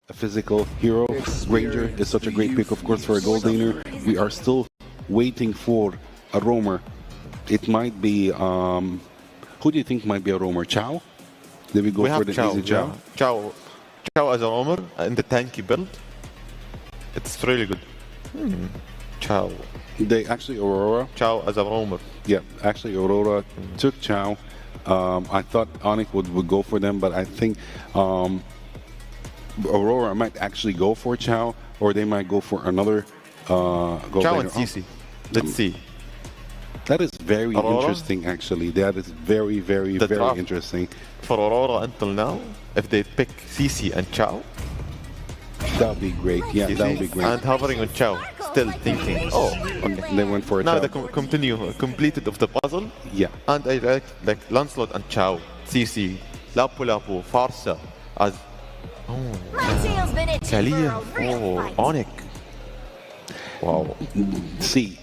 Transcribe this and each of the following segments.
a physical hero. Ranger is such a great pick, of course, for a gold laner. We are still waiting for a roamer. It might be, who do you think might be a roamer? Chow? Did we go for the easy Chow? Yeah. Chow as a roamer in the tanky build. It's really good. Chow. They actually Aurora. Chow as a roamer. Yeah, actually Aurora took Chow. I thought Onic would go for them, but I think Aurora might actually go for Chow, or they might go for another gold Chow laner. and CC. Let's see. That is very Aurora? interesting, actually. That is very, very, very draft. interesting. For Aurora until now, if they pick CC and Chow, That would be great. Yeah, CC, that would be great. and hovering on Chow, still thinking, oh, okay. They went for a Now Chow. they completed of the puzzle, Yeah. and I like Lancelot and Chow, CC, Lapu Lapu, Farsa, as Kalia, Onic. Wow. See,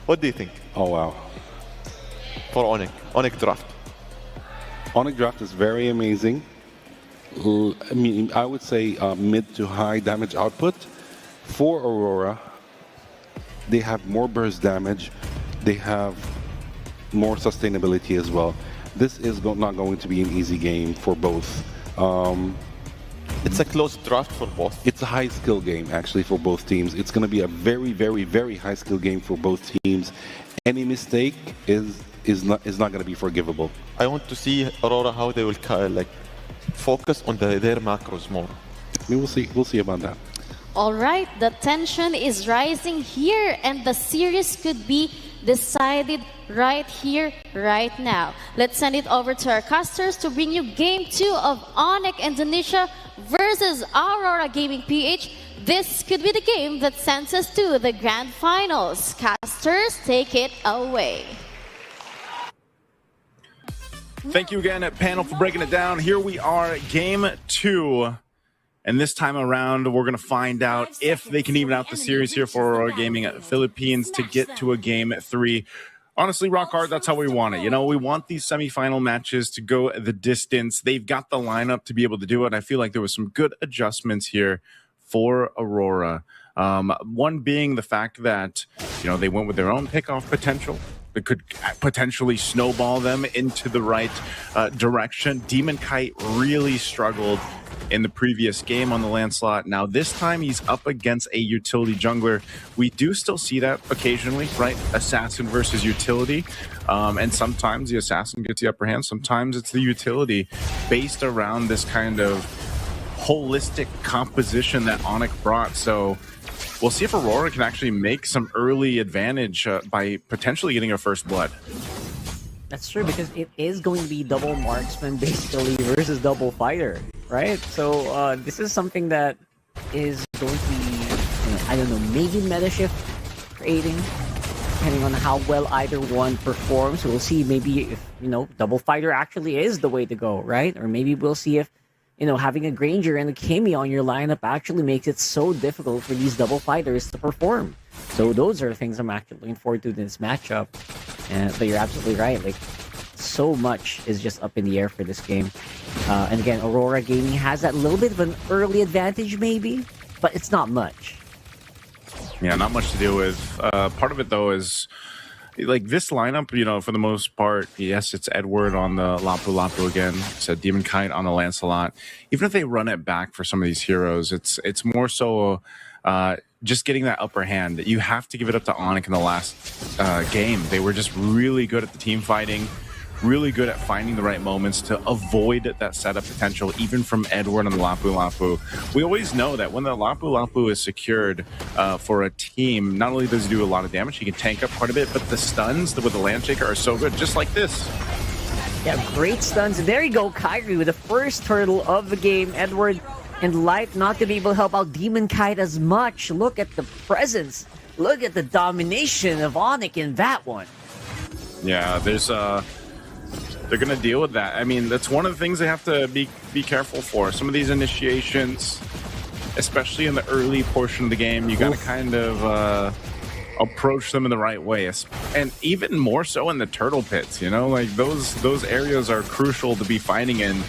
What do you think oh wow. for Onic draft? Onic draft is very amazing. I mean, I would say mid to high damage output. For Aurora, they have more burst damage. They have more sustainability as well. This is not going to be an easy game for both. It's a close draft for both. It's a high skill game actually for both teams. It's going to be a very, very, very high skill game for both teams. Any mistake is not going to be forgivable. I want to see Aurora how they will focus on their macros more. I mean, we'll see about that. All right, the tension is rising here, and the series could be decided right here, right now. Let's send it over to our casters to bring you Game 2 of Onic Indonesia versus Aurora Gaming PH. This could be the game that sends us to the grand finals. Casters, take it away. Thank you again, panel, for breaking it down. Here we are, Game 2. And this time around, we're going to find out if they can even out the series here for Aurora Gaming Philippines to get to a Game 3. Honestly, rock hard, that's how we want it. You know, we want these semifinal matches to go the distance. They've got the lineup to be able to do it. I feel like there was some good adjustments here for Aurora. One being the fact that, you know, they went with their own pickoff potential. That could potentially snowball them into the right direction. Demon Kite really struggled in the previous game on the Lancelot. Now this time he's up against a utility jungler. We do still see that occasionally, right? Assassin versus utility. And sometimes the assassin gets the upper hand. Sometimes it's the utility based around this kind of holistic composition that Onic brought. So we'll see if Aurora can actually make some early advantage by potentially getting her first blood. That's true, because it is going to be double marksman basically versus double fighter, right? So this is something that is going to be, you know, I don't know, maybe meta shift creating, depending on how well either one performs. We'll see maybe if, you know, double fighter actually is the way to go, right? Or maybe we'll see if, you know, having a Granger and a Kimi on your lineup actually makes it so difficult for these double fighters to perform. So those are things I'm actually looking forward to in this matchup. But you're absolutely right. Like, so much is just up in the air for this game. And again, Aurora Gaming has that little bit of an early advantage, maybe, but it's not much. Yeah, not much to deal with. Part of it, though, is like this lineup, you know, for the most part, yes, it's Edward on the Lapu Lapu again. It's a Demon Kite on the Lancelot. Even if they run it back for some of these heroes, it's more so just getting that upper hand. You have to give it up to Onic in the last game. They were just really good at the team fighting, really good at finding the right moments to avoid that setup potential, even from Edward on the Lapu Lapu. We always know that when the Lapu Lapu is secured for a team, not only does he do a lot of damage, he can tank up quite a bit, but the stuns with the Landshaker are so good, just like this. Yeah, great stuns. There you go, Kyrie with the first turtle of the game. Edward and Light not going to be able to help out Demon Kite as much. Look at the presence. Look at the domination of Onic in that one. Yeah, there's they're going to deal with that. I mean, that's one of the things they have to be careful for. Some of these initiations, especially in the early portion of the game, you got to kind of approach them in the right way. And even more so in the turtle pits, you know, like those areas are crucial to be fighting in.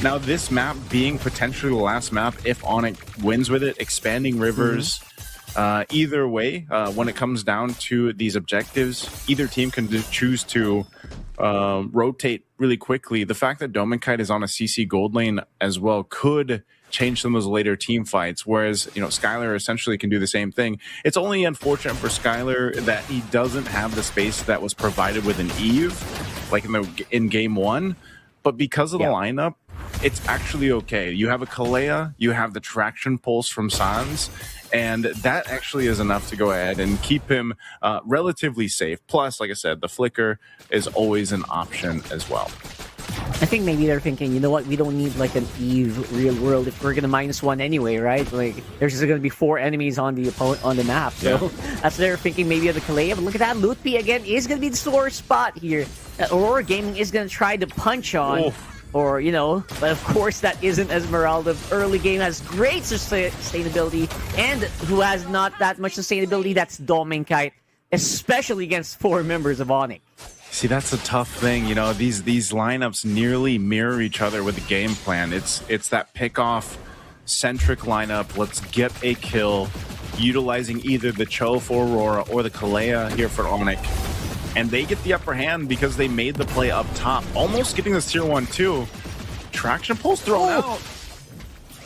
Now, this map being potentially the last map, if Onic wins with it, expanding rivers, either way, when it comes down to these objectives, either team can choose to rotate really quickly. The fact that Dominkite is on a CC gold lane as well could change some of those later team fights, whereas, you know, Skylar essentially can do the same thing. It's only unfortunate for Skylar that he doesn't have the space that was provided with an Eve, like in game one, but because of the lineup, it's actually okay. You have a Kalea, you have the traction pulse from Sans, and that actually is enough to go ahead and keep him relatively safe. Plus, like I said, the flicker is always an option as well. I think maybe they're thinking, you know what, we don't need like an Eve real world if we're gonna -1 anyway, right? Like there's just gonna be 4 enemies on the map. So that's they're thinking maybe of the Kalea. But look at that, Mlbb again is gonna be the sore spot here. Aurora Gaming is gonna try to punch on. Or, you know, but of course that isn't Esmeralda. Early game has great sustainability, and who has not that much sustainability, that's Dominkite, especially against 4 members of Onic. See, that's a tough thing. You know, these lineups nearly mirror each other with the game plan. It's that pick-off centric lineup. Let's get a kill, utilizing either the Cho for Aurora or the Kalea here for Onic. And they get the upper hand because they made the play up top, almost getting this tier 1 too. Traction pulse thrown out.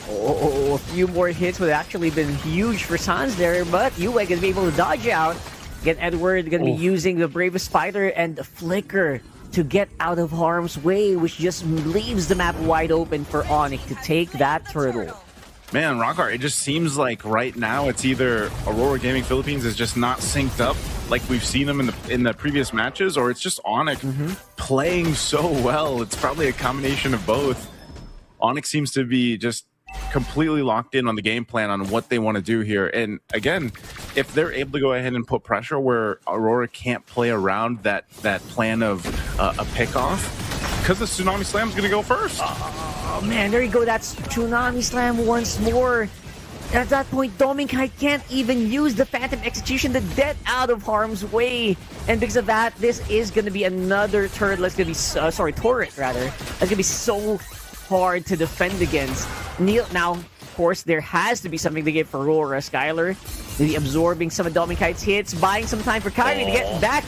Oh, a few more hits would have actually been huge for Sans there, but Yuweg is able to dodge out. Again, Edward going to be using the Bravest Fighter and the Flicker to get out of harm's way, which just leaves the map wide open for Onic to take that turtle. Man, Rockart, it just seems like right now it's either Aurora Gaming Philippines is just not synced up like we've seen them in the previous matches, or it's just Onic playing so well. It's probably a combination of both. Onic seems to be just completely locked in on the game plan on what they want to do here. And again, if they're able to go ahead and put pressure where Aurora can't play around that plan of a pick-off, because the Tsunami Slam is going to go first. Oh man, there you go. That's Tsunami Slam once more. At that point, Dominkite can't even use the Phantom Execution to get out of harm's way. And because of that, this is going to be another turret. That's going to be, turret rather. That's going to be so hard to defend against. Now, of course, there has to be something to give for Aurora. Skylar, maybe absorbing some of Dominkite's hits, buying some time for Kyrie to get back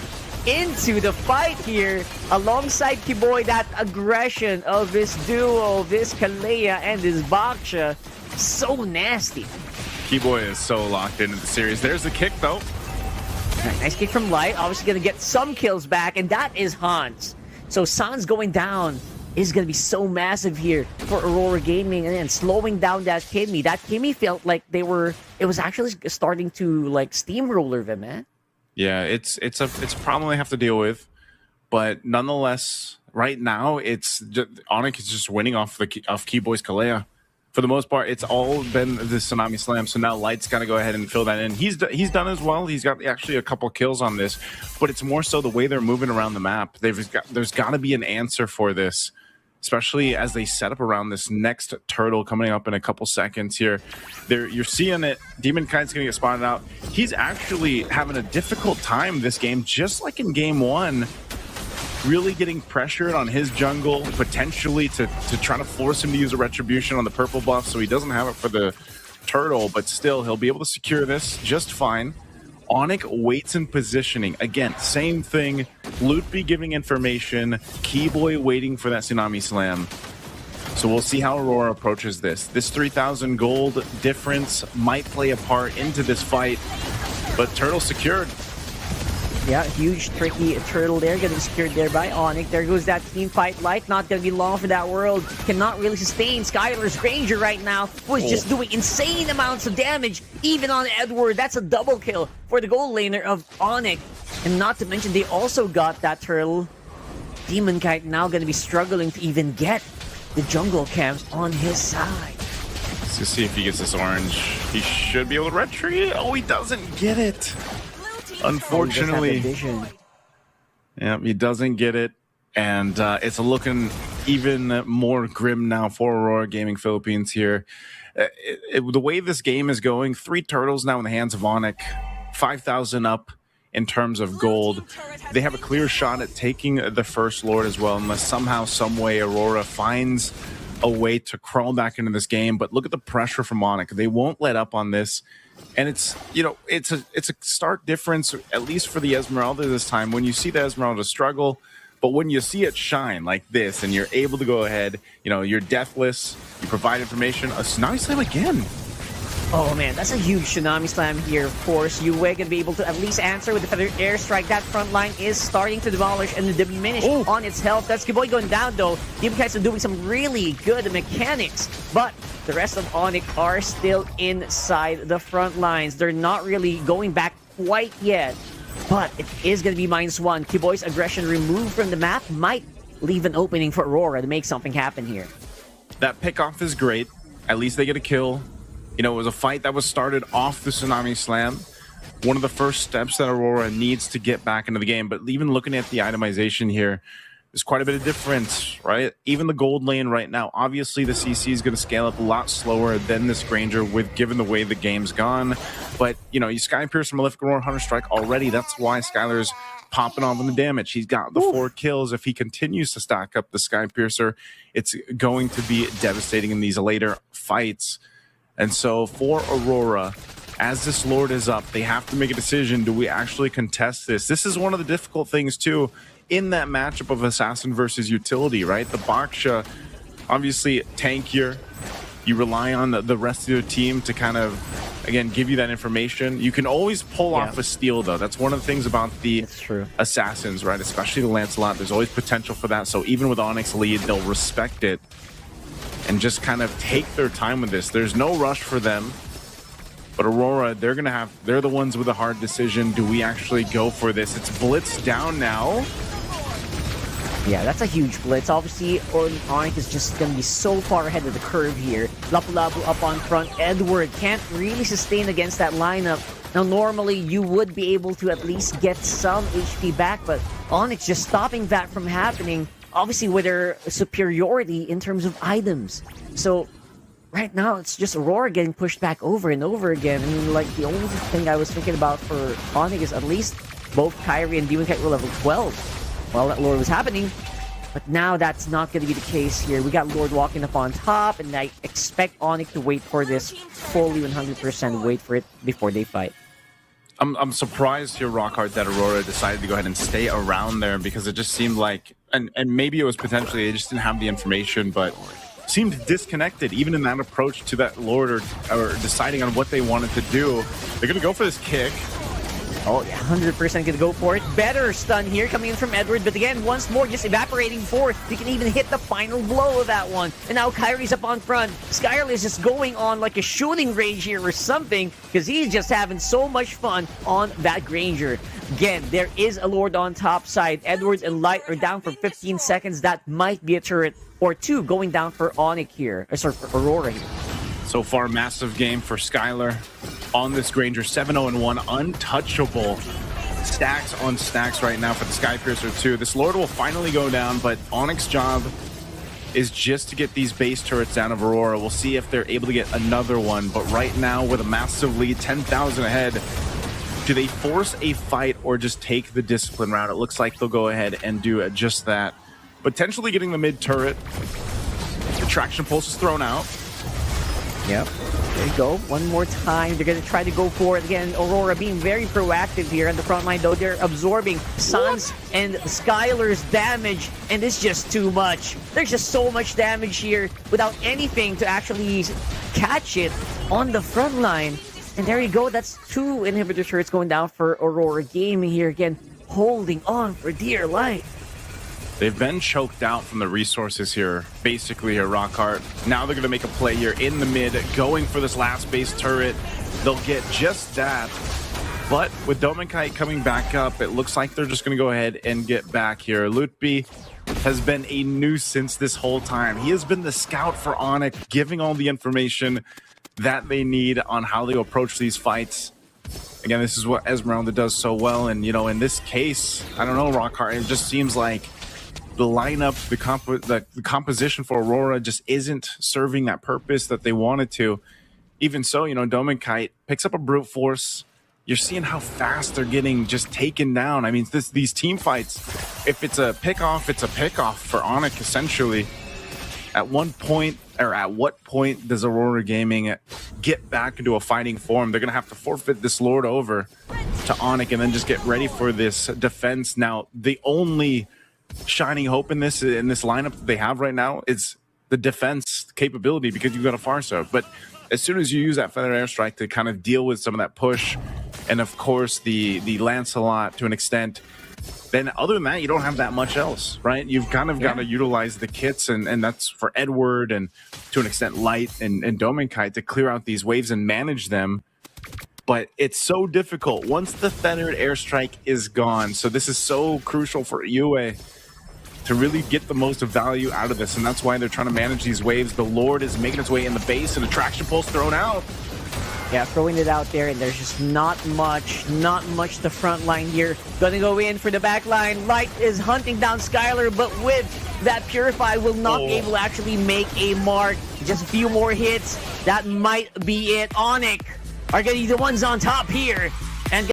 into the fight here alongside Kiboy. That aggression of this duo, this Kalea and this Baksha, so nasty. Kiboy is so locked into the series. There's the kick though. Nice kick from Light, obviously gonna get some kills back, and that is Hans. So Sans going down is gonna be so massive here for Aurora Gaming, and then slowing down that Kimmy. That Kimmy felt like it was actually starting to like steamroller them, man. Yeah, it's a problem they have to deal with, but nonetheless, right now it's just, Onic is just winning off Keyboy's Kalea. For the most part, it's all been the Tsunami Slam. So now Light's got to go ahead and fill that in. He's done as well. He's got actually a couple kills on this, but it's more so the way they're moving around the map. There's got to be an answer for this, especially as they set up around this next turtle coming up in a couple seconds here. You're seeing it. Demon Kite's going to get spotted out. He's actually having a difficult time this game, just like in game 1. Really getting pressured on his jungle, potentially to try to force him to use a retribution on the purple buff, so he doesn't have it for the turtle, but still, he'll be able to secure this just fine. Onic waits in positioning. Again, same thing. Mlbb giving information. Keyboy waiting for that Tsunami Slam. So we'll see how Aurora approaches this. This 3,000 gold difference might play a part into this fight, but turtle secured. Yeah, huge, tricky turtle there, getting secured there by Onic. There goes that team fight. Light not going to be long for that world. Cannot really sustain Skylar's Ranger right now, was just doing insane amounts of damage, even on Edward. That's a double kill for the gold laner of Onic. And not to mention, they also got that turtle. Demon Kite now going to be struggling to even get the jungle camps on his side. Let's just see if he gets this orange. He should be able to retreat. Oh, he doesn't get it. Unfortunately, yeah, he doesn't get it, and it's looking even more grim now for Aurora Gaming Philippines here. The way this game is going, 3 turtles now in the hands of Onic, 5,000 up in terms of gold. They have a clear shot at taking the first Lord as well, unless somehow, some way, Aurora finds a way to crawl back into this game. But look at the pressure from Onic. They won't let up on this. And it's, you know, it's a stark difference, at least for the Esmeralda this time, when you see the Esmeralda struggle. But when you see it shine like this and you're able to go ahead, you know, you're deathless, you provide information, a Tsunami Slam again. Oh man, that's a huge Tsunami Slam here, of course. Yue gonna be able to at least answer with the Feather Airstrike. That front line is starting to demolish and diminish on its health. That's Kiboy going down though. Demonkites are doing some really good mechanics, but the rest of Onic are still inside the front lines. They're not really going back quite yet, but it is gonna be -1. Kiboy's aggression removed from the map might leave an opening for Aurora to make something happen here. That pickoff is great. At least they get a kill. You know, it was a fight that was started off the Tsunami Slam. One of the first steps that Aurora needs to get back into the game. But even looking at the itemization here, there's quite a bit of difference, right? Even the gold lane right now, obviously the CC is going to scale up a lot slower than this Granger with given the way the game's gone. But, you know, you Sky Pierce Malefic Aurora Hunter Strike already. That's why Skylar's popping off on the damage. He's got the 4 kills. If he continues to stack up the Sky Piercer, it's going to be devastating in these later fights. And so for Aurora, as this Lord is up, they have to make a decision. Do we actually contest this? This is one of the difficult things, too, in that matchup of Assassin versus Utility, right? The Baksha, obviously tankier. You rely on the rest of your team to kind of, again, give you that information. You can always pull off a steal, though. That's one of the things about the Assassins, right? Especially the Lancelot. There's always potential for that. So even with Onyx lead, they'll respect it and just kind of take their time with this. There's no rush for them. But Aurora, they're the ones with a hard decision. Do we actually go for this? It's blitz down now. Yeah, that's a huge blitz. Obviously, Onic is just going to be so far ahead of the curve here. Lapu-Lapu up on front. Edward can't really sustain against that lineup. Now, normally, you would be able to at least get some HP back, but Onyx just stopping that from happening, obviously with their superiority in terms of items. So, right now, it's just Aurora getting pushed back over and over again. I mean, like, the only thing I was thinking about for Onic is at least both Kyrie and Demonkite were level 12 while that Lord was happening. But now that's not going to be the case here. We got Lord walking up on top, and I expect Onic to wait for this fully 100%, wait for it before they fight. I'm surprised here, Rockhart, that Aurora decided to go ahead and stay around there because it just seemed like, and maybe it was potentially they just didn't have the information, but seemed disconnected even in that approach to that Lord or deciding on what they wanted to do. They're going to go for this kick. Oh, yeah, 100% going to go for it. Better stun here coming in from Edward, but again, once more, just evaporating forth. We can even hit the final blow of that one. And now Kyrie's up on front. Skylar is just going on like a shooting range here or something, because he's just having so much fun on that Granger. Again, there is a Lord on top side. Edwards and Light are down for 15 seconds. That might be a turret or two going down for Onic here. Sorry, for Aurora here. So far, massive game for Skylar on this Granger. 7-0-1, untouchable. Stacks on stacks right now for the Sky Piercer 2. This Lord will finally go down, but Onyx's job is just to get these base turrets down of Aurora. We'll see if they're able to get another one, but right now with a massive lead, 10,000 ahead, do they force a fight or just take the discipline route? It looks like they'll go ahead and do just that. Potentially getting the mid turret. The traction pulse is thrown out. Yep. There you go. One more time. They're going to try to go for it. Again, Aurora being very proactive here on the front line, though. They're absorbing Sun's and Skylar's damage, and it's just too much. There's just so much damage here without anything to actually catch it on the front line. And there you go. That's 2 inhibitor turrets going down for Aurora Gaming here. Again, holding on for dear life. They've been choked out from the resources here, basically here, Rockhart. Now they're going to make a play here in the mid, going for this last base turret. They'll get just that. But with Dominkite coming back up, it looks like they're just going to go ahead and get back here. Lutby has been a nuisance this whole time. He has been the scout for Onic, giving all the information that they need on how they approach these fights. Again, this is what Esmeralda does so well. And, you know, in this case, I don't know, Rockhart, it just seems like the lineup, the composition for Aurora just isn't serving that purpose that they wanted to. Even so, you know, Dominkite picks up a brute force. You're seeing how fast they're getting just taken down. I mean, these team fights, if it's a pickoff, it's a pickoff for Onic, essentially. At one point, or at what point does Aurora Gaming get back into a fighting form? They're going to have to forfeit this Lord over to Onic and then just get ready for this defense. Now, the only shining hope in this lineup that they have right now is the defense capability, because you've got a Farsa. But as soon as you use that Feather Airstrike to kind of deal with some of that push, and of course the Lancelot to an extent, then other than that, you don't have that much else, right? You've kind of got to utilize the kits, and that's for Edward and to an extent Light and Domenkite to clear out these waves and manage them. But it's so difficult once the Feathered Airstrike is gone. So this is so crucial for UA to really get the most value out of this, and that's why they're trying to manage these waves. The Lord is making its way in the base, and Attraction Pulse thrown out. Yeah, throwing it out there, and there's just not much the front line here. Gonna go in for the back line. Light is hunting down Skylar, but with that Purify will not be able to actually make a mark. Just a few more hits. That might be it. Onic are gonna be the ones on top here.